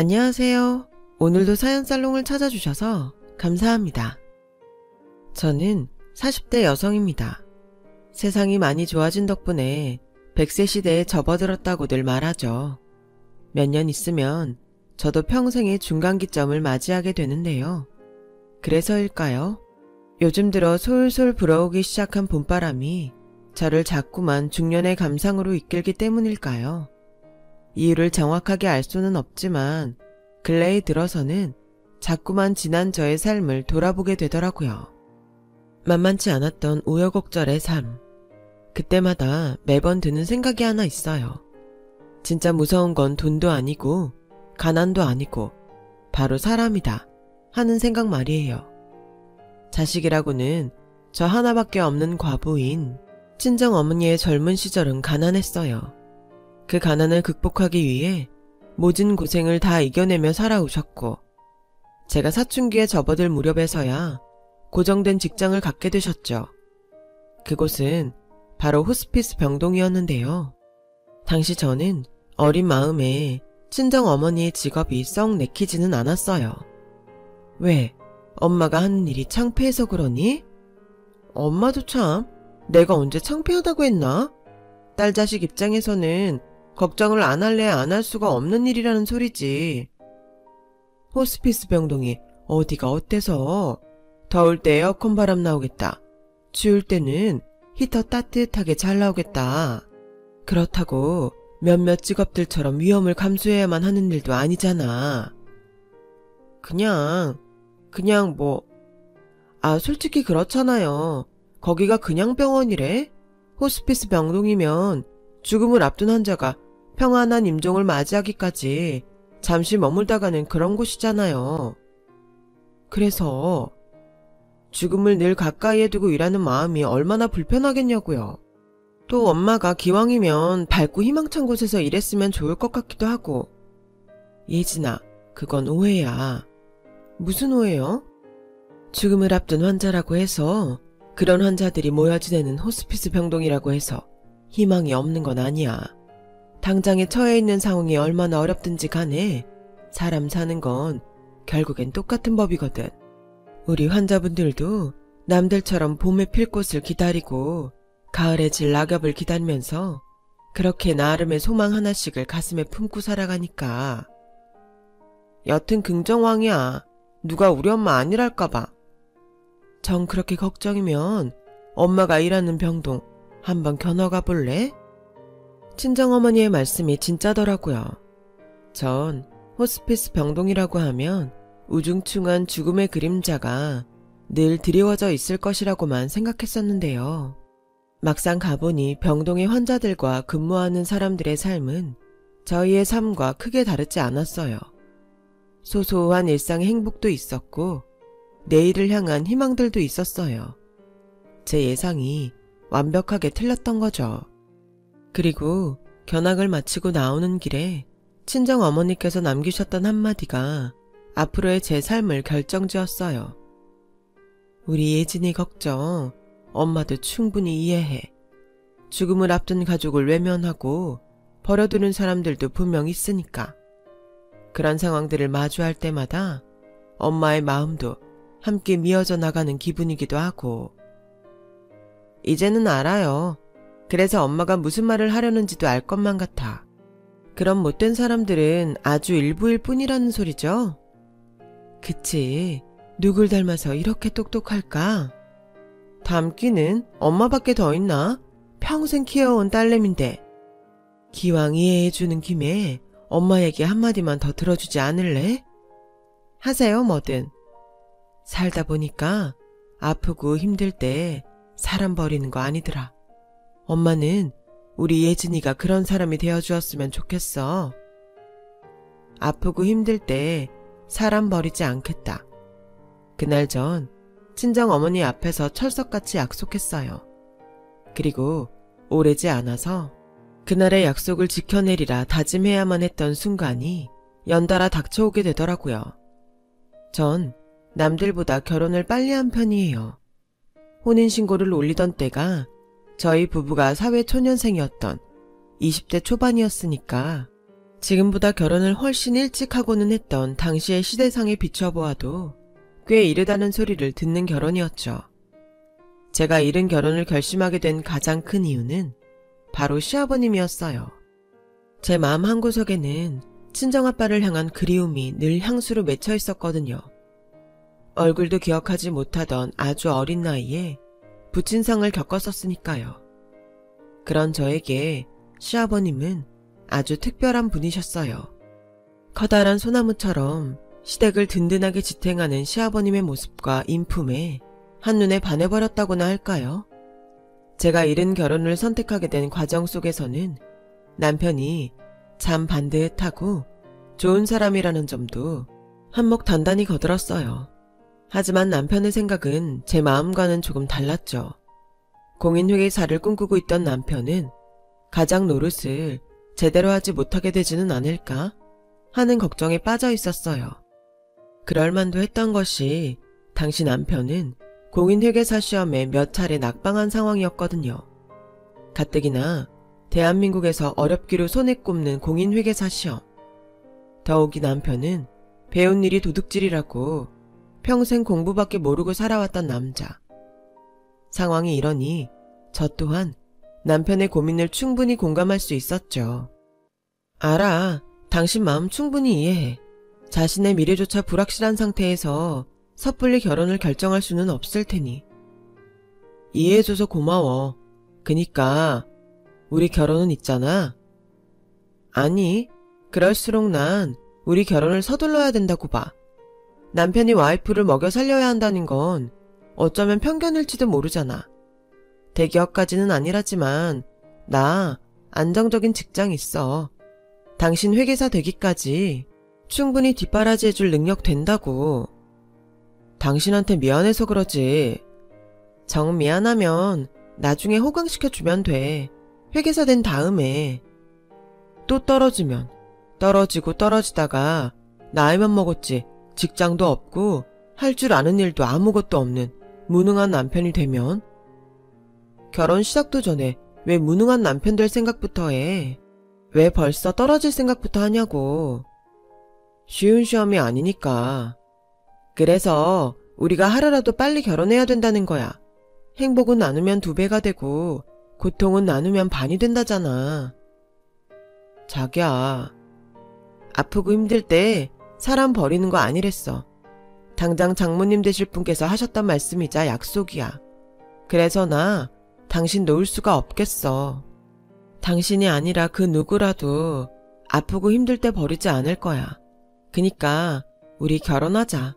안녕하세요. 오늘도 사연살롱을 찾아주셔서 감사합니다. 저는 40대 여성입니다. 세상이 많이 좋아진 덕분에 100세 시대에 접어들었다고들 말하죠. 몇 년 있으면 저도 평생의 중간기점을 맞이하게 되는데요. 그래서일까요? 요즘 들어 솔솔 불어오기 시작한 봄바람이 저를 자꾸만 중년의 감상으로 이끌기 때문일까요? 이유를 정확하게 알 수는 없지만 근래에 들어서는 자꾸만 지난 저의 삶을 돌아보게 되더라고요. 만만치 않았던 우여곡절의 삶. 그때마다 매번 드는 생각이 하나 있어요. 진짜 무서운 건 돈도 아니고 가난도 아니고 바로 사람이다 하는 생각 말이에요. 자식이라고는 저 하나밖에 없는 과부인 친정어머니의 젊은 시절은 가난했어요. 그 가난을 극복하기 위해 모진 고생을 다 이겨내며 살아오셨고 제가 사춘기에 접어들 무렵에서야 고정된 직장을 갖게 되셨죠. 그곳은 바로 호스피스 병동이었는데요. 당시 저는 어린 마음에 친정어머니의 직업이 썩 내키지는 않았어요. 왜? 엄마가 하는 일이 창피해서 그러니? 엄마도 참 내가 언제 창피하다고 했나? 딸 자식 입장에서는 걱정을 안 할래 안 할 수가 없는 일이라는 소리지. 호스피스 병동이 어디가 어때서? 더울 때 에어컨 바람 나오겠다. 추울 때는 히터 따뜻하게 잘 나오겠다. 그렇다고 몇몇 직업들처럼 위험을 감수해야만 하는 일도 아니잖아. 그냥 솔직히 그렇잖아요. 거기가 그냥 병원이래? 호스피스 병동이면 죽음을 앞둔 환자가 평안한 임종을 맞이하기까지 잠시 머물다가는 그런 곳이잖아요. 그래서 죽음을 늘 가까이에 두고 일하는 마음이 얼마나 불편하겠냐고요. 또 엄마가 기왕이면 밝고 희망찬 곳에서 일했으면 좋을 것 같기도 하고. 예진아, 그건 오해야. 무슨 오해요? 죽음을 앞둔 환자라고 해서 그런 환자들이 모여 지내는 호스피스 병동이라고 해서 희망이 없는 건 아니야. 당장에 처해 있는 상황이 얼마나 어렵든지 간에 사람 사는 건 결국엔 똑같은 법이거든. 우리 환자분들도 남들처럼 봄에 필 꽃을 기다리고 가을에 질 낙엽을 기다리면서 그렇게 나름의 소망 하나씩을 가슴에 품고 살아가니까. 여튼 긍정왕이야. 누가 우리 엄마 아니랄까봐. 정 그렇게 걱정이면 엄마가 일하는 병동 한번 겨눠가 볼래? 친정어머니의 말씀이 진짜더라고요. 전 호스피스 병동이라고 하면 우중충한 죽음의 그림자가 늘 드리워져 있을 것이라고만 생각했었는데요. 막상 가보니 병동의 환자들과 근무하는 사람들의 삶은 저희의 삶과 크게 다르지 않았어요. 소소한 일상의 행복도 있었고 내일을 향한 희망들도 있었어요. 제 예상이 완벽하게 틀렸던 거죠. 그리고 견학을 마치고 나오는 길에 친정어머니께서 남기셨던 한마디가 앞으로의 제 삶을 결정지었어요. 우리 예진이 걱정 엄마도 충분히 이해해. 죽음을 앞둔 가족을 외면하고 버려두는 사람들도 분명 있으니까. 그런 상황들을 마주할 때마다 엄마의 마음도 함께 미어져 나가는 기분이기도 하고. 이제는 알아요. 그래서 엄마가 무슨 말을 하려는지도 알 것만 같아. 그런 못된 사람들은 아주 일부일 뿐이라는 소리죠? 그치. 누굴 닮아서 이렇게 똑똑할까? 닮기는 엄마밖에 더 있나? 평생 키워온 딸내미인데. 기왕 이해해주는 김에 엄마 얘기 한마디만 더 들어주지 않을래? 하세요, 뭐든. 살다 보니까 아프고 힘들 때 사람 버리는 거 아니더라. 엄마는 우리 예진이가 그런 사람이 되어주었으면 좋겠어. 아프고 힘들 때 사람 버리지 않겠다. 그날 전 친정어머니 앞에서 철석같이 약속했어요. 그리고 오래지 않아서 그날의 약속을 지켜내리라 다짐해야만 했던 순간이 연달아 닥쳐오게 되더라고요. 전 남들보다 결혼을 빨리 한 편이에요. 혼인신고를 올리던 때가 저희 부부가 사회초년생이었던 20대 초반이었으니까 지금보다 결혼을 훨씬 일찍 하고는 했던 당시의 시대상에 비춰보아도 꽤 이르다는 소리를 듣는 결혼이었죠. 제가 이른 결혼을 결심하게 된 가장 큰 이유는 바로 시아버님이었어요. 제 마음 한구석에는 친정아빠를 향한 그리움이 늘 향수로 맺혀 있었거든요. 얼굴도 기억하지 못하던 아주 어린 나이에 부친상을 겪었었으니까요. 그런 저에게 시아버님은 아주 특별한 분이셨어요. 커다란 소나무처럼 시댁을 든든하게 지탱하는 시아버님의 모습과 인품에 한눈에 반해버렸다고나 할까요? 제가 이른 결혼을 선택하게 된 과정 속에서는 남편이 참 반듯하고 좋은 사람이라는 점도 한몫 단단히 거들었어요. 하지만 남편의 생각은 제 마음과는 조금 달랐죠. 공인회계사를 꿈꾸고 있던 남편은 가장 노릇을 제대로 하지 못하게 되지는 않을까 하는 걱정에 빠져 있었어요. 그럴 만도 했던 것이 당시 남편은 공인회계사 시험에 몇 차례 낙방한 상황이었거든요. 가뜩이나 대한민국에서 어렵기로 손에 꼽는 공인회계사 시험. 더욱이 남편은 배운 일이 도둑질이라고 평생 공부밖에 모르고 살아왔던 남자. 상황이 이러니 저 또한 남편의 고민을 충분히 공감할 수 있었죠. 알아. 당신 마음 충분히 이해해. 자신의 미래조차 불확실한 상태에서 섣불리 결혼을 결정할 수는 없을 테니. 이해해줘서 고마워. 그니까 우리 결혼은 있잖아. 아니, 그럴수록 난 우리 결혼을 서둘러야 된다고 봐. 남편이 와이프를 먹여 살려야 한다는 건 어쩌면 편견일지도 모르잖아. 대기업까지는 아니라지만 나 안정적인 직장 있어. 당신 회계사 되기까지 충분히 뒷바라지해줄 능력 된다고. 당신한테 미안해서 그러지. 정 미안하면 나중에 호강시켜주면 돼. 회계사 된 다음에. 또 떨어지면 떨어지고 떨어지다가 나이만 먹었지 직장도 없고 할 줄 아는 일도 아무것도 없는 무능한 남편이 되면. 결혼 시작도 전에 왜 무능한 남편 될 생각부터 해? 왜 벌써 떨어질 생각부터 하냐고. 쉬운 시험이 아니니까. 그래서 우리가 하루라도 빨리 결혼해야 된다는 거야. 행복은 나누면 2배가 되고 고통은 나누면 반이 된다잖아. 자기야, 아프고 힘들 때 사람 버리는 거 아니랬어. 당장 장모님 되실 분께서 하셨던 말씀이자 약속이야. 그래서 나 당신 놓을 수가 없겠어. 당신이 아니라 그 누구라도 아프고 힘들 때 버리지 않을 거야. 그니까 우리 결혼하자.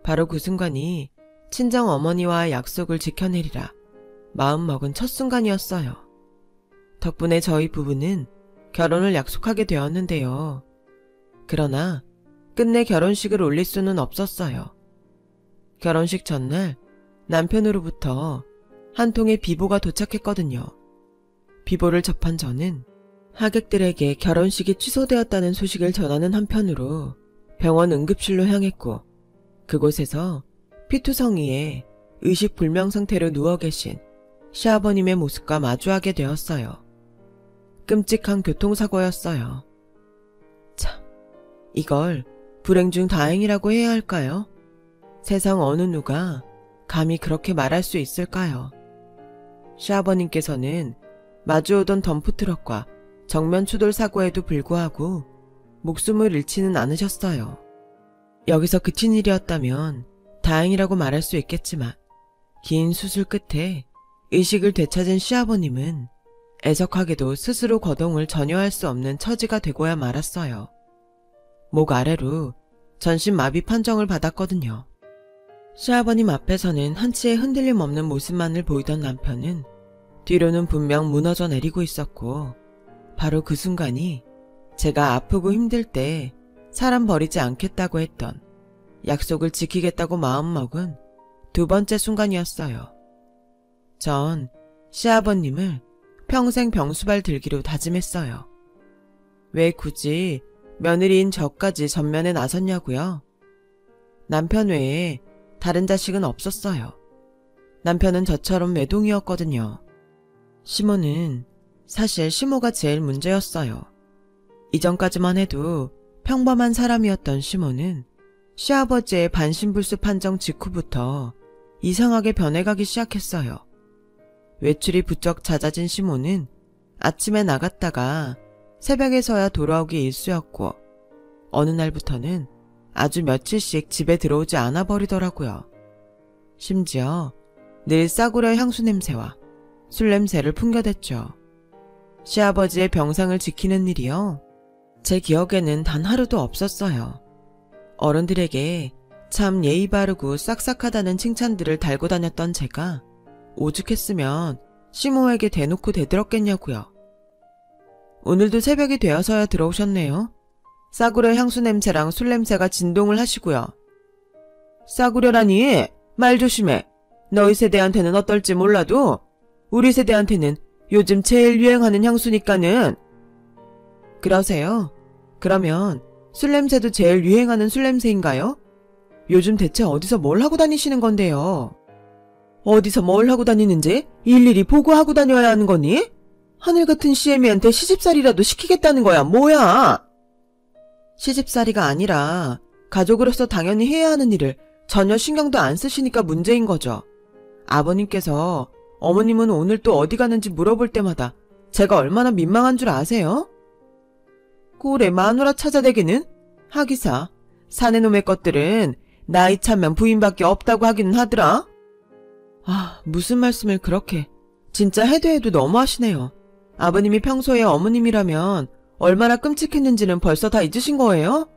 바로 그 순간이 친정 어머니와의 약속을 지켜내리라 마음먹은 첫 순간이었어요. 덕분에 저희 부부는 결혼을 약속하게 되었는데요. 그러나 끝내 결혼식을 올릴 수는 없었어요. 결혼식 전날 남편으로부터 한 통의 비보가 도착했거든요. 비보를 접한 저는 하객들에게 결혼식이 취소되었다는 소식을 전하는 한편으로 병원 응급실로 향했고, 그곳에서 피투성이에 의식불명 상태로 누워 계신 시아버님의 모습과 마주하게 되었어요. 끔찍한 교통사고였어요. 참, 이걸 불행 중 다행이라고 해야 할까요? 세상 어느 누가 감히 그렇게 말할 수 있을까요? 시아버님께서는 마주오던 덤프트럭과 정면 추돌 사고에도 불구하고 목숨을 잃지는 않으셨어요. 여기서 그친 일이었다면 다행이라고 말할 수 있겠지만 긴 수술 끝에 의식을 되찾은 시아버님은 애석하게도 스스로 거동을 전혀 할 수 없는 처지가 되고야 말았어요. 목 아래로 전신 마비 판정을 받았거든요. 시아버님 앞에서는 한치의 흔들림 없는 모습만을 보이던 남편은 뒤로는 분명 무너져 내리고 있었고, 바로 그 순간이 제가 아프고 힘들 때 사람 버리지 않겠다고 했던, 약속을 지키겠다고 마음먹은 2번째 순간이었어요. 전 시아버님을 평생 병수발 들기로 다짐했어요. 왜 굳이 며느리인 저까지 전면에 나섰냐고요? 남편 외에 다른 자식은 없었어요. 남편은 저처럼 외동이었거든요. 시모는 사실 시모가 제일 문제였어요. 이전까지만 해도 평범한 사람이었던 시몬은 시아버지의 반신불수 판정 직후부터 이상하게 변해가기 시작했어요. 외출이 부쩍 잦아진 시몬은 아침에 나갔다가 새벽에서야 돌아오기 일쑤였고 어느 날부터는 아주 며칠씩 집에 들어오지 않아 버리더라고요. 심지어 늘 싸구려 향수 냄새와 술 냄새를 풍겨댔죠. 시아버지의 병상을 지키는 일이요. 제 기억에는 단 하루도 없었어요. 어른들에게 참 예의 바르고 싹싹하다는 칭찬들을 달고 다녔던 제가 오죽했으면 시모에게 대놓고 대들었겠냐고요. 오늘도 새벽이 되어서야 들어오셨네요. 싸구려 향수 냄새랑 술 냄새가 진동을 하시고요. 싸구려라니 말 조심해. 너희 세대한테는 어떨지 몰라도 우리 세대한테는 요즘 제일 유행하는 향수니까는. 그러세요? 그러면 술 냄새도 제일 유행하는 술 냄새인가요? 요즘 대체 어디서 뭘 하고 다니시는 건데요? 어디서 뭘 하고 다니는지 일일이 보고하고 다녀야 하는 거니? 하늘 같은 시애미한테 시집살이라도 시키겠다는 거야, 뭐야? 시집살이가 아니라 가족으로서 당연히 해야 하는 일을 전혀 신경도 안 쓰시니까 문제인 거죠. 아버님께서 어머님은 오늘 또 어디 가는지 물어볼 때마다 제가 얼마나 민망한 줄 아세요? 꼴에 마누라 찾아대기는? 하기사, 사내 놈의 것들은 나이 차면 부인밖에 없다고 하기는 하더라. 아, 무슨 말씀을 그렇게. 진짜 해도 너무하시네요. 아버님이 평소에 어머님이라면 얼마나 끔찍했는지는 벌써 다 잊으신 거예요?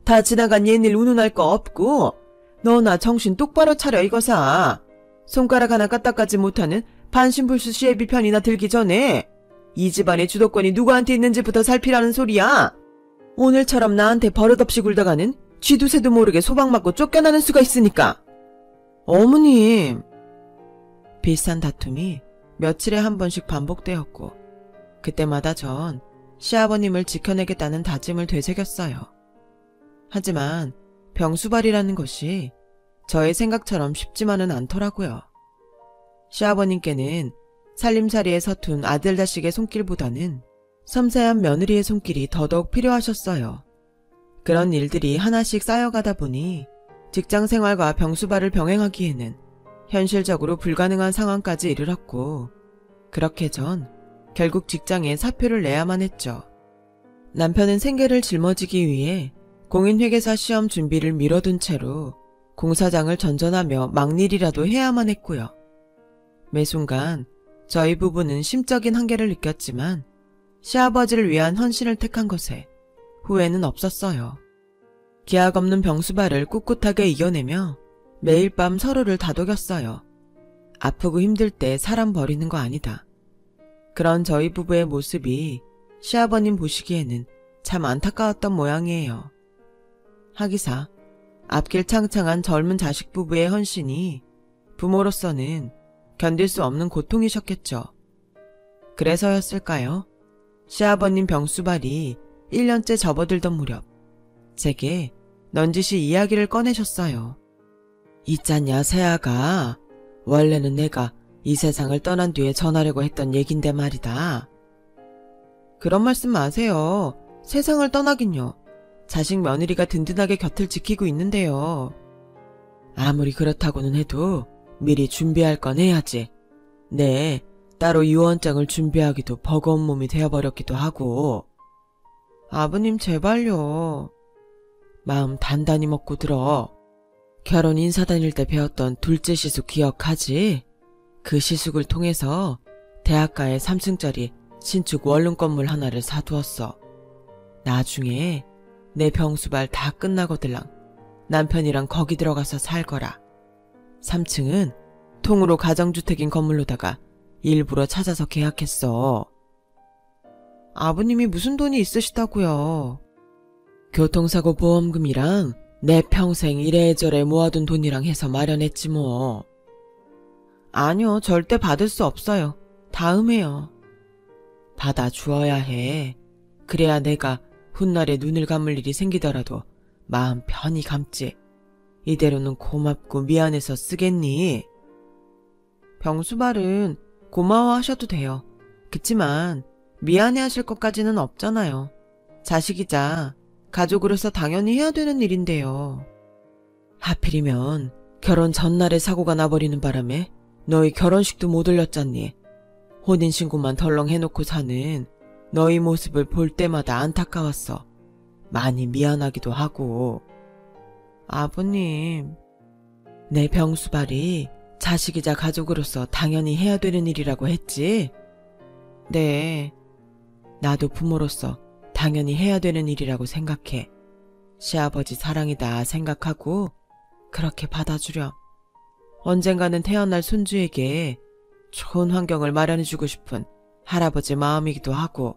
다 지나간 옛일 운운할 거 없고 너나 정신 똑바로 차려 이거사. 손가락 하나 까딱까지 못하는 반신불수 시애비 편이나 들기 전에 이 집안의 주도권이 누구한테 있는지부터 살피라는 소리야. 오늘처럼 나한테 버릇없이 굴다가는 쥐도 새도 모르게 소방 맞고 쫓겨나는 수가 있으니까. 어머님. 비슷한 다툼이 며칠에 한 번씩 반복되었고 그때마다 전 시아버님을 지켜내겠다는 다짐을 되새겼어요. 하지만 병수발이라는 것이 저의 생각처럼 쉽지만은 않더라고요. 시아버님께는 살림살이에 서툰 아들 자식의 손길보다는 섬세한 며느리의 손길이 더더욱 필요하셨어요. 그런 일들이 하나씩 쌓여가다 보니 직장생활과 병수발을 병행하기에는 현실적으로 불가능한 상황까지 이르렀고 그렇게 전 결국 직장에 사표를 내야만 했죠. 남편은 생계를 짊어지기 위해 공인회계사 시험 준비를 미뤄둔 채로 공사장을 전전하며 막일이라도 해야만 했고요. 매 순간 저희 부부는 심적인 한계를 느꼈지만 시아버지를 위한 헌신을 택한 것에 후회는 없었어요. 기약 없는 병수발을 꿋꿋하게 이겨내며 매일 밤 서로를 다독였어요. 아프고 힘들 때 사람 버리는 거 아니다. 그런 저희 부부의 모습이 시아버님 보시기에는 참 안타까웠던 모양이에요. 하기사 앞길 창창한 젊은 자식 부부의 헌신이 부모로서는 견딜 수 없는 고통이셨겠죠. 그래서였을까요? 시아버님 병수발이 1년째 접어들던 무렵 제게 넌지시 이야기를 꺼내셨어요. 있잖냐 새아가 원래는 내가 이 세상을 떠난 뒤에 전하려고 했던 얘긴데 말이다. 그런 말씀 마세요. 세상을 떠나긴요. 자식 며느리가 든든하게 곁을 지키고 있는데요. 아무리 그렇다고는 해도 미리 준비할 건 해야지. 네, 따로 유언장을 준비하기도 버거운 몸이 되어버렸기도 하고. 아버님 제발요. 마음 단단히 먹고 들어. 결혼 인사 다닐 때 배웠던 둘째 시숙 기억하지? 그 시숙을 통해서 대학가에 3층짜리 신축 원룸 건물 하나를 사두었어. 나중에 내 병수발 다 끝나거들랑 남편이랑 거기 들어가서 살거라. 3층은 통으로 가정주택인 건물로다가 일부러 찾아서 계약했어. 아버님이 무슨 돈이 있으시다고요? 교통사고 보험금이랑 내 평생 이래저래 모아둔 돈이랑 해서 마련했지 뭐. 아니요, 절대 받을 수 없어요. 다음에요. 받아주어야 해. 그래야 내가 훗날에 눈을 감을 일이 생기더라도 마음 편히 감지. 이대로는 고맙고 미안해서 쓰겠니? 병수발은 고마워하셔도 돼요. 그치만 미안해하실 것까지는 없잖아요. 자식이자 가족으로서 당연히 해야 되는 일인데요. 하필이면 결혼 전날에 사고가 나버리는 바람에 너희 결혼식도 못 올렸잖니. 혼인신고만 덜렁 해놓고 사는 너희 모습을 볼 때마다 안타까웠어. 많이 미안하기도 하고. 아버님, 내 병수발이 자식이자 가족으로서 당연히 해야 되는 일이라고 했지? 네, 나도 부모로서 당연히 해야 되는 일이라고 생각해. 시아버지 사랑이다 생각하고 그렇게 받아주려. 언젠가는 태어날 손주에게 좋은 환경을 마련해주고 싶은 할아버지 마음이기도 하고.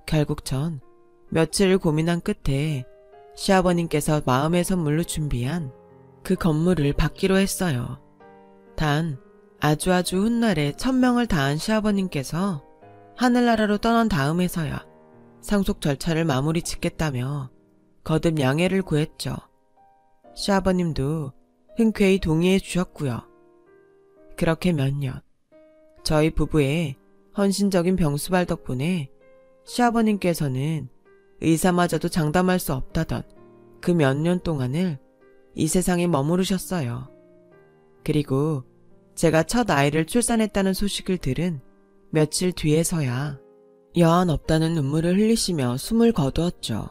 결국 전 며칠 고민한 끝에 시아버님께서 마음의 선물로 준비한 그 건물을 받기로 했어요. 단 아주 훗날에 천명을 다한 시아버님께서 하늘나라로 떠난 다음에서야 상속 절차를 마무리 짓겠다며 거듭 양해를 구했죠. 시아버님도 흔쾌히 동의해 주셨고요. 그렇게 몇 년, 저희 부부의 헌신적인 병수발 덕분에 시아버님께서는 의사마저도 장담할 수 없다던 그 몇 년 동안을 이 세상에 머무르셨어요. 그리고 제가 첫 아이를 출산했다는 소식을 들은 며칠 뒤에서야 여한 없다는 눈물을 흘리시며 숨을 거두었죠.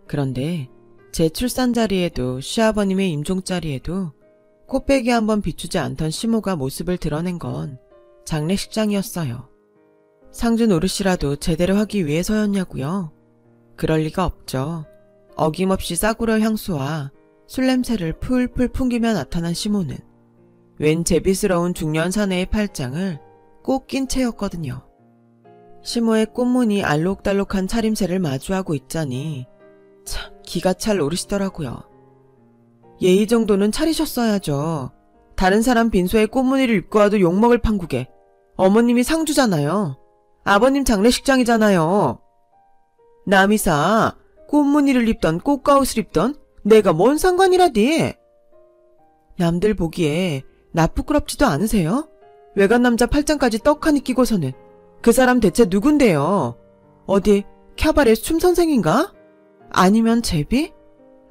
그런데 제 출산 자리에도 시아버님의 임종 자리에도 코빼기 한번 비추지 않던 시모가 모습을 드러낸 건 장례식장이었어요. 상주 노릇이라도 제대로 하기 위해서였냐고요? 그럴 리가 없죠. 어김없이 싸구려 향수와 술 냄새를 풀풀 풍기며 나타난 시모는 웬 제비스러운 중년 사내의 팔짱을 꼭 낀 채였거든요. 시모의 꽃무늬 알록달록한 차림새를 마주하고 있자니 참 기가 찰 노릇이더라고요. 예의 정도는 차리셨어야죠. 다른 사람 빈소에 꽃무늬를 입고 와도 욕먹을 판국에 어머님이 상주잖아요. 아버님 장례식장이잖아요. 남이사 꽃무늬를 입던 꽃가옷을 입던 내가 뭔 상관이라디. 남들 보기에 나 부끄럽지도 않으세요? 외간 남자 팔짱까지 떡하니 끼고서는 그 사람 대체 누군데요? 어디 캬바레 춤선생인가? 아니면 제비?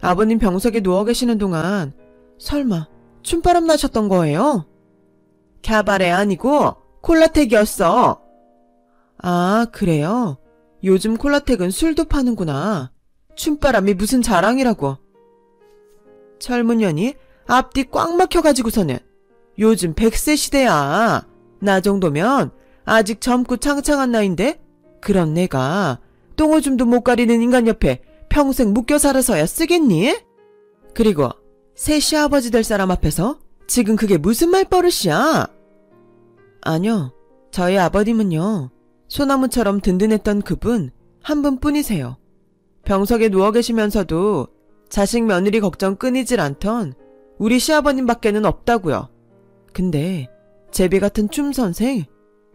아버님 병석에 누워 계시는 동안 설마 춤바람 나셨던 거예요? 캬바레 아니고 콜라텍이었어. 아, 그래요? 요즘 콜라텍은 술도 파는구나. 춤바람이 무슨 자랑이라고. 젊은년이 앞뒤 꽉 막혀가지고서는 요즘 100세 시대야. 나 정도면 아직 젊고 창창한 나이인데 그런 내가 똥오줌도 못 가리는 인간 옆에 평생 묶여 살아서야 쓰겠니? 그리고 새 시아버지 될 사람 앞에서 지금 그게 무슨 말버릇이야? 아니요. 저희 아버님은요. 소나무처럼 든든했던 그분 한 분뿐이세요. 병석에 누워 계시면서도 자식 며느리 걱정 끊이질 않던 우리 시아버님밖에는 없다고요. 근데 제비 같은 춤선생,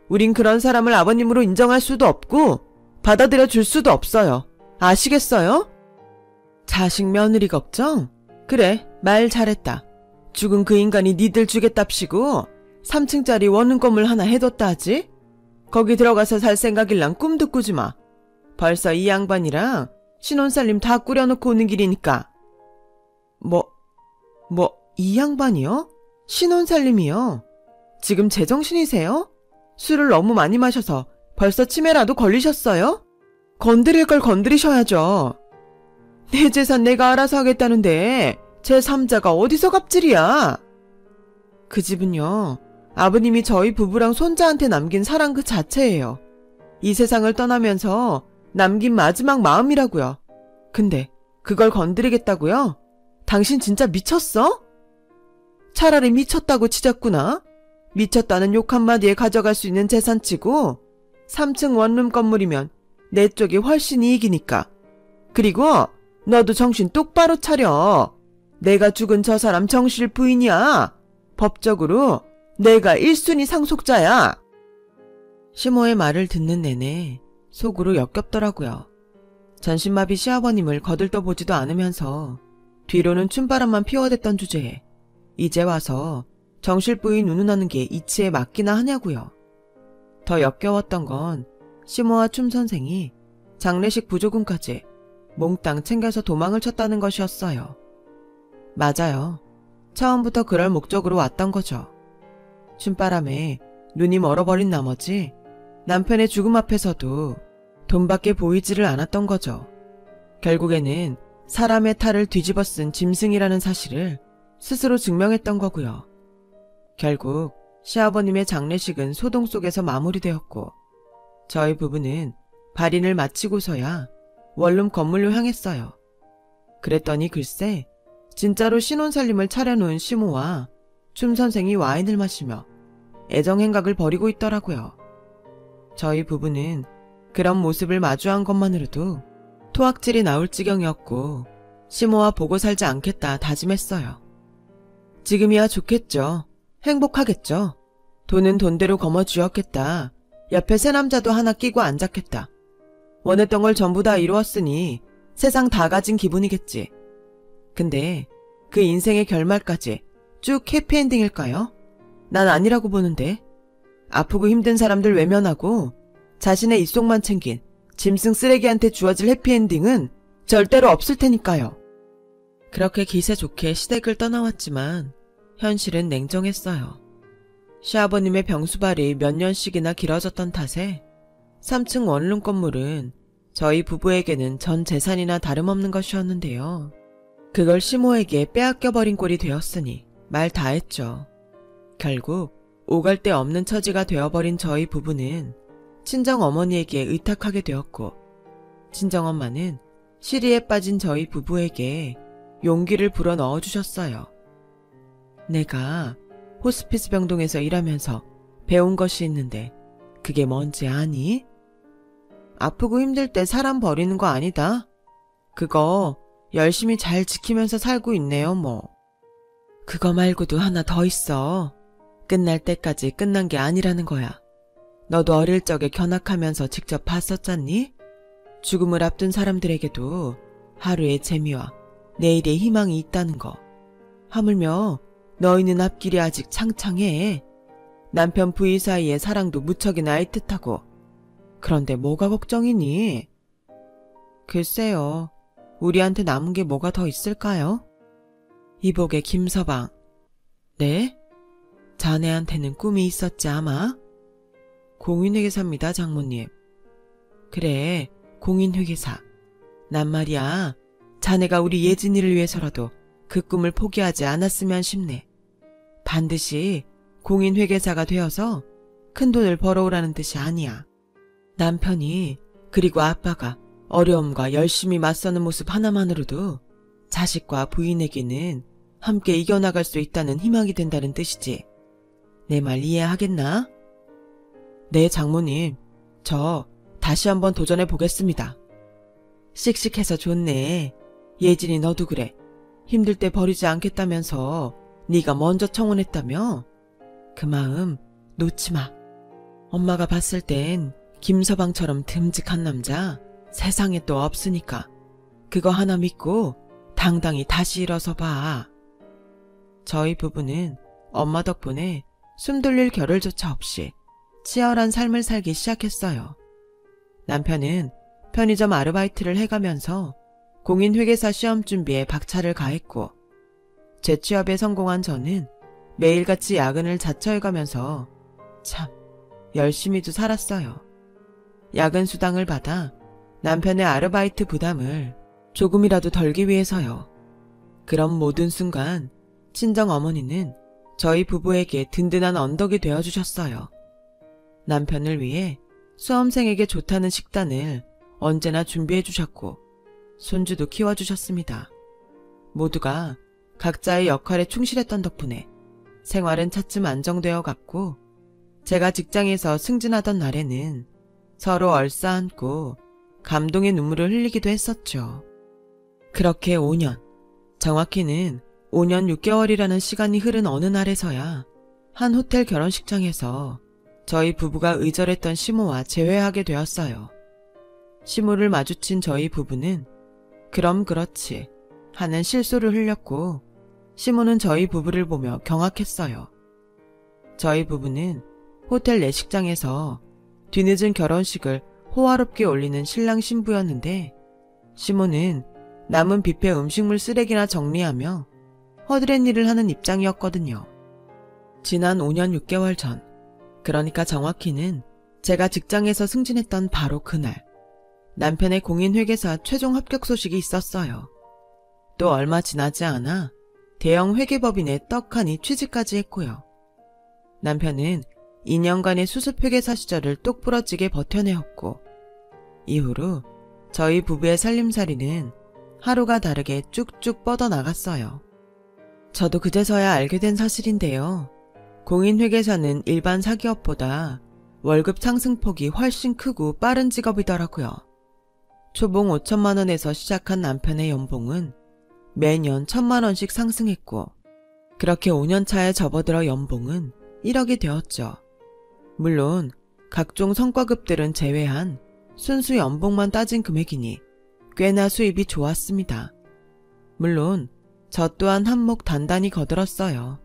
우린 그런 사람을 아버님으로 인정할 수도 없고 받아들여 줄 수도 없어요. 아시겠어요? 자식 며느리 걱정? 그래, 말 잘했다. 죽은 그 인간이 니들 주겠답시고 3층짜리 원룸 건물 하나 해뒀다 하지? 거기 들어가서 살 생각일랑 꿈도 꾸지 마. 벌써 이 양반이랑 신혼살림 다 꾸려놓고 오는 길이니까. 이 양반이요? 신혼살림이요? 지금 제정신이세요? 술을 너무 많이 마셔서 벌써 치매라도 걸리셨어요? 건드릴 걸 건드리셔야죠. 내 재산 내가 알아서 하겠다는데 제 3자가 어디서 갑질이야? 그 집은요, 아버님이 저희 부부랑 손자한테 남긴 사랑 그 자체예요. 이 세상을 떠나면서 남긴 마지막 마음이라고요. 근데 그걸 건드리겠다고요? 당신 진짜 미쳤어? 차라리 미쳤다고 치자꾸나. 미쳤다는 욕 한마디에 가져갈 수 있는 재산치고 3층 원룸 건물이면 내 쪽이 훨씬 이익이니까. 그리고 너도 정신 똑바로 차려. 내가 죽은 저 사람 정실 부인이야. 법적으로 내가 1순위 상속자야. 시모의 말을 듣는 내내 속으로 역겹더라고요. 전신마비 시아버님을 거들떠보지도 않으면서 뒤로는 춤바람만 피워댔던 주제에 이제 와서 정실부인 운운하는 게 이치에 맞기나 하냐고요. 더 역겨웠던 건 시모와 춤선생이 장례식 부조금까지 몽땅 챙겨서 도망을 쳤다는 것이었어요. 맞아요. 처음부터 그럴 목적으로 왔던 거죠. 춤바람에 눈이 멀어버린 나머지 남편의 죽음 앞에서도 돈밖에 보이지를 않았던 거죠. 결국에는 사람의 탈을 뒤집어 쓴 짐승이라는 사실을 스스로 증명했던 거고요. 결국 시아버님의 장례식은 소동 속에서 마무리되었고 저희 부부는 발인을 마치고서야 원룸 건물로 향했어요. 그랬더니 글쎄 진짜로 신혼살림을 차려놓은 시모와 춤 선생이 와인을 마시며 애정행각을 벌이고 있더라고요. 저희 부부는 그런 모습을 마주한 것만으로도 토악질이 나올 지경이었고 시모와 보고 살지 않겠다 다짐했어요. 지금이야 좋겠죠. 행복하겠죠. 돈은 돈대로 거머쥐었겠다. 옆에 새 남자도 하나 끼고 앉았겠다. 원했던 걸 전부 다 이루었으니 세상 다 가진 기분이겠지. 근데 그 인생의 결말까지 쭉 해피엔딩일까요? 난 아니라고 보는데. 아프고 힘든 사람들 외면하고 자신의 입속만 챙긴 짐승 쓰레기한테 주어질 해피엔딩은 절대로 없을 테니까요. 그렇게 기세 좋게 시댁을 떠나왔지만 현실은 냉정했어요. 시아버님의 병수발이 몇 년씩이나 길어졌던 탓에 3층 원룸 건물은 저희 부부에게는 전 재산이나 다름없는 것이었는데요. 그걸 시모에게 빼앗겨버린 꼴이 되었으니 말 다했죠. 결국 오갈 데 없는 처지가 되어버린 저희 부부는 친정어머니에게 의탁하게 되었고 친정엄마는 시리에 빠진 저희 부부에게 용기를 불어 넣어주셨어요. 내가 호스피스 병동에서 일하면서 배운 것이 있는데 그게 뭔지 아니? 아프고 힘들 때 사람 버리는 거 아니다. 그거 열심히 잘 지키면서 살고 있네요 뭐. 그거 말고도 하나 더 있어. 끝날 때까지 끝난 게 아니라는 거야. 너도 어릴 적에 견학하면서 직접 봤었잖니? 죽음을 앞둔 사람들에게도 하루의 재미와 내일의 희망이 있다는 거. 하물며 너희는 앞길이 아직 창창해. 남편 부인 사이의 사랑도 무척이나 애틋하고. 그런데 뭐가 걱정이니? 글쎄요. 우리한테 남은 게 뭐가 더 있을까요? 이복의 김서방. 네? 자네한테는 꿈이 있었지 아마? 공인회계사입니다 장모님. 그래 공인회계사. 난 말이야 자네가 우리 예진이를 위해서라도 그 꿈을 포기하지 않았으면 싶네. 반드시 공인회계사가 되어서 큰돈을 벌어오라는 뜻이 아니야. 남편이 그리고 아빠가 어려움과 열심히 맞서는 모습 하나만으로도 자식과 부인에게는 함께 이겨나갈 수 있다는 희망이 된다는 뜻이지. 내 말 이해하겠나? 네 장모님, 저 다시 한번 도전해 보겠습니다. 씩씩해서 좋네. 예진이 너도 그래. 힘들 때 버리지 않겠다면서 네가 먼저 청혼했다며? 그 마음 놓지 마. 엄마가 봤을 땐 김서방처럼 듬직한 남자 세상에 또 없으니까 그거 하나 믿고 당당히 다시 일어서 봐. 저희 부부는 엄마 덕분에 숨 돌릴 겨를조차 없이 치열한 삶을 살기 시작했어요. 남편은 편의점 아르바이트를 해가면서 공인회계사 시험 준비에 박차를 가했고 재취업에 성공한 저는 매일같이 야근을 자처해가면서 참 열심히도 살았어요. 야근 수당을 받아 남편의 아르바이트 부담을 조금이라도 덜기 위해서요. 그런 모든 순간 친정어머니는 저희 부부에게 든든한 언덕이 되어주셨어요. 남편을 위해 수험생에게 좋다는 식단을 언제나 준비해 주셨고 손주도 키워주셨습니다. 모두가 각자의 역할에 충실했던 덕분에 생활은 차츰 안정되어 갔고 제가 직장에서 승진하던 날에는 서로 얼싸안고 감동의 눈물을 흘리기도 했었죠. 그렇게 5년, 정확히는 5년 6개월이라는 시간이 흐른 어느 날에서야 한 호텔 결혼식장에서 저희 부부가 의절했던 시모와 재회하게 되었어요. 시모를 마주친 저희 부부는 그럼 그렇지 하는 실소를 흘렸고 시모는 저희 부부를 보며 경악했어요. 저희 부부는 호텔 내식장에서 뒤늦은 결혼식을 호화롭게 올리는 신랑 신부였는데 시몬은 남은 뷔페 음식물 쓰레기나 정리하며 허드렛 일을 하는 입장이었거든요. 지난 5년 6개월 전, 그러니까 정확히는 제가 직장에서 승진했던 바로 그날, 남편의 공인회계사 최종 합격 소식이 있었어요. 또 얼마 지나지 않아 대형 회계법인에 떡하니 취직까지 했고요. 남편은 2년간의 수습회계사 시절을 똑부러지게 버텨내었고 이후로 저희 부부의 살림살이는 하루가 다르게 쭉쭉 뻗어나갔어요. 저도 그제서야 알게 된 사실인데요. 공인회계사는 일반 사기업보다 월급 상승폭이 훨씬 크고 빠른 직업이더라고요. 초봉 5천만 원에서 시작한 남편의 연봉은 매년 1,000만 원씩 상승했고 그렇게 5년 차에 접어들어 연봉은 1억이 되었죠. 물론 각종 성과급들은 제외한 순수 연봉만 따진 금액이니 꽤나 수입이 좋았습니다. 물론 저 또한 한몫 단단히 거들었어요.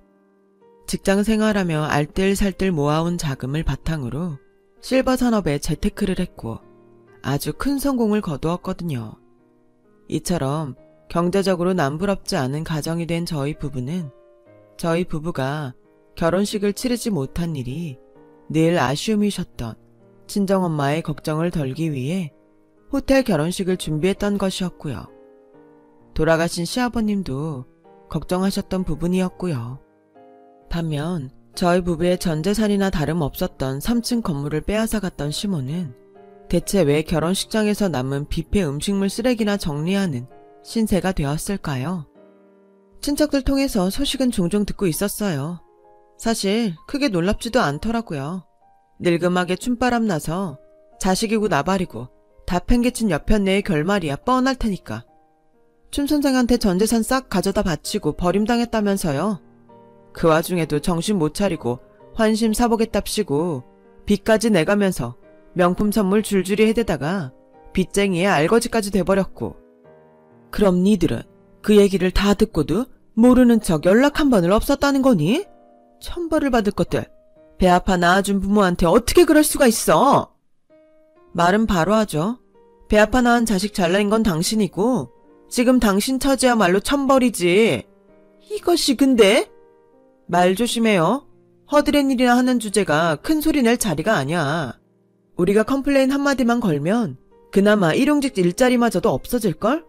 직장 생활하며 알뜰살뜰 모아온 자금을 바탕으로 실버 산업에 재테크를 했고 아주 큰 성공을 거두었거든요. 이처럼 경제적으로 남부럽지 않은 가정이 된 저희 부부는 저희 부부가 결혼식을 치르지 못한 일이 늘 아쉬움이셨던 친정엄마의 걱정을 덜기 위해 호텔 결혼식을 준비했던 것이었고요. 돌아가신 시아버님도 걱정하셨던 부분이었고요. 반면 저희 부부의 전재산이나 다름없었던 3층 건물을 빼앗아갔던 시몬은 대체 왜 결혼식장에서 남은 뷔페 음식물 쓰레기나 정리하는 신세가 되었을까요? 친척들 통해서 소식은 종종 듣고 있었어요. 사실 크게 놀랍지도 않더라고요. 늙음하게 춤바람 나서 자식이고 나발이고 다 팽개친 여편네의 결말이야 뻔할 테니까. 춤선생한테 전재산 싹 가져다 바치고 버림당했다면서요. 그 와중에도 정신 못 차리고 환심 사보겠답시고 빚까지 내가면서 명품 선물 줄줄이 해대다가 빚쟁이의 알거지까지 돼버렸고. 그럼 니들은 그 얘기를 다 듣고도 모르는 척 연락 한 번을 없었다는 거니? 천벌을 받을 것들. 배 아파 낳아준 부모한테 어떻게 그럴 수가 있어? 말은 바로 하죠. 배 아파 낳은 자식 잘난 건 당신이고 지금 당신 처지야말로 천벌이지. 이것이 근데? 말 조심해요. 허드렛 일이나 하는 주제가 큰 소리 낼 자리가 아니야. 우리가 컴플레인 한마디만 걸면 그나마 일용직 일자리마저도 없어질걸?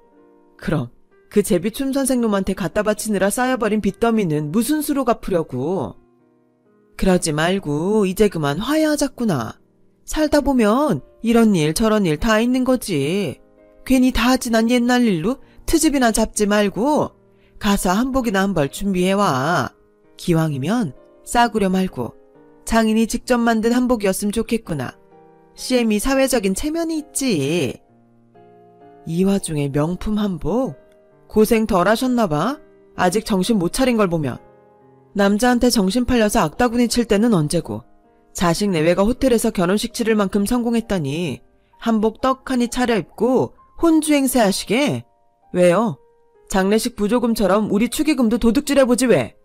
그럼 그 제비춤 선생놈한테 갖다 바치느라 쌓여버린 빚더미는 무슨 수로 갚으려고. 그러지 말고 이제 그만 화해하자꾸나. 살다 보면 이런 일 저런 일 다 있는 거지. 괜히 다 지난 옛날 일로 트집이나 잡지 말고 가서 한복이나 한 벌 준비해와. 기왕이면 싸구려 말고 장인이 직접 만든 한복이었으면 좋겠구나. CM이 사회적인 체면이 있지. 이 와중에 명품 한복? 고생 덜 하셨나봐. 아직 정신 못 차린 걸 보면. 남자한테 정신 팔려서 악다구니 칠 때는 언제고 자식 내외가 호텔에서 결혼식 치를 만큼 성공했다니 한복 떡하니 차려입고 혼주행세 하시게? 왜요? 장례식 부조금처럼 우리 축의금도 도둑질해보지 왜?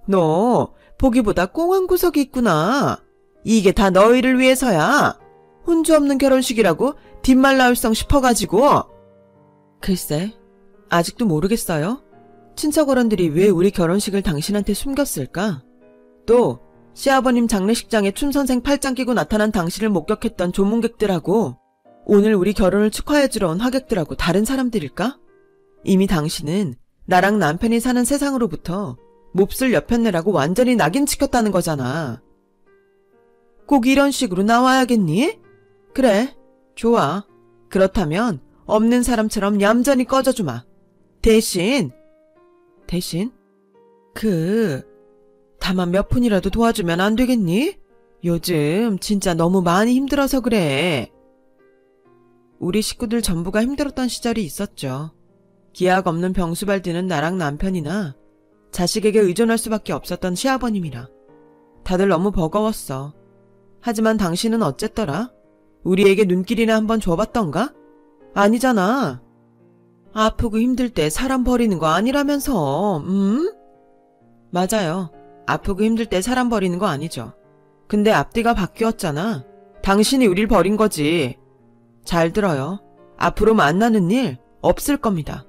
너 보기보다 꽁한 구석이 있구나. 이게 다 너희를 위해서야. 혼주 없는 결혼식이라고 뒷말나올성 싶어가지고. 글쎄, 아직도 모르겠어요. 친척 어른들이 왜 우리 결혼식을 당신한테 숨겼을까? 또 시아버님 장례식장에 춤선생 팔짱 끼고 나타난 당신을 목격했던 조문객들하고 오늘 우리 결혼을 축하해주러 온 하객들하고 다른 사람들일까? 이미 당신은 나랑 남편이 사는 세상으로부터 몹쓸 여편네라고 완전히 낙인 찍혔다는 거잖아. 꼭 이런 식으로 나와야겠니? 그래, 좋아. 그렇다면 없는 사람처럼 얌전히 꺼져주마. 대신? 다만 몇 푼이라도 도와주면 안 되겠니? 요즘 진짜 너무 많이 힘들어서 그래. 우리 식구들 전부가 힘들었던 시절이 있었죠. 기약 없는 병수발디는 나랑 남편이나 자식에게 의존할 수밖에 없었던 시아버님이라. 다들 너무 버거웠어. 하지만 당신은 어쨌더라? 우리에게 눈길이나 한번 줘봤던가? 아니잖아. 아프고 힘들 때 사람 버리는 거 아니라면서, 맞아요. 아프고 힘들 때 사람 버리는 거 아니죠. 근데 앞뒤가 바뀌었잖아. 당신이 우릴 버린 거지. 잘 들어요. 앞으로 만나는 일 없을 겁니다.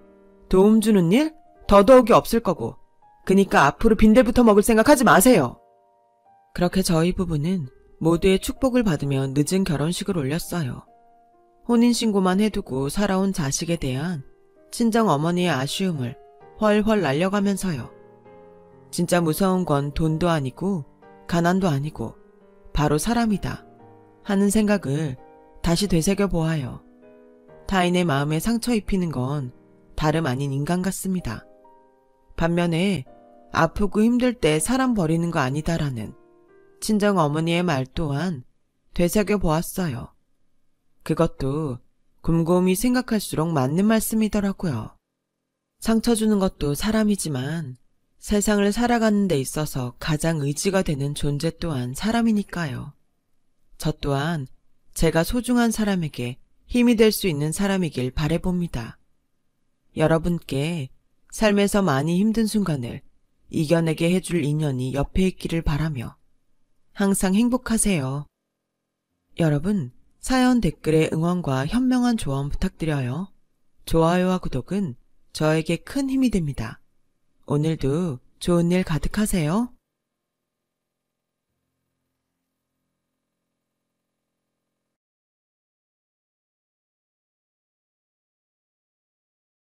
도움 주는 일 더더욱이 없을 거고. 그니까 앞으로 빈대부터 먹을 생각하지 마세요. 그렇게 저희 부부는 모두의 축복을 받으며 늦은 결혼식을 올렸어요. 혼인신고만 해두고 살아온 자식에 대한 친정 어머니의 아쉬움을 훨훨 날려가면서요. 진짜 무서운 건 돈도 아니고 가난도 아니고 바로 사람이다 하는 생각을 다시 되새겨 보아요. 타인의 마음에 상처 입히는 건 다름 아닌 인간 같습니다. 반면에 아프고 힘들 때 사람 버리는 거 아니다라는 친정 어머니의 말 또한 되새겨 보았어요. 그것도 곰곰이 생각할수록 맞는 말씀이더라고요. 상처 주는 것도 사람이지만 세상을 살아가는 데 있어서 가장 의지가 되는 존재 또한 사람이니까요. 저 또한 제가 소중한 사람에게 힘이 될 수 있는 사람이길 바라봅니다. 여러분께 삶에서 많이 힘든 순간을 이겨내게 해줄 인연이 옆에 있기를 바라며 항상 행복하세요. 여러분, 사연 댓글에 응원과 현명한 조언 부탁드려요. 좋아요와 구독은 저에게 큰 힘이 됩니다. 오늘도 좋은 일 가득하세요.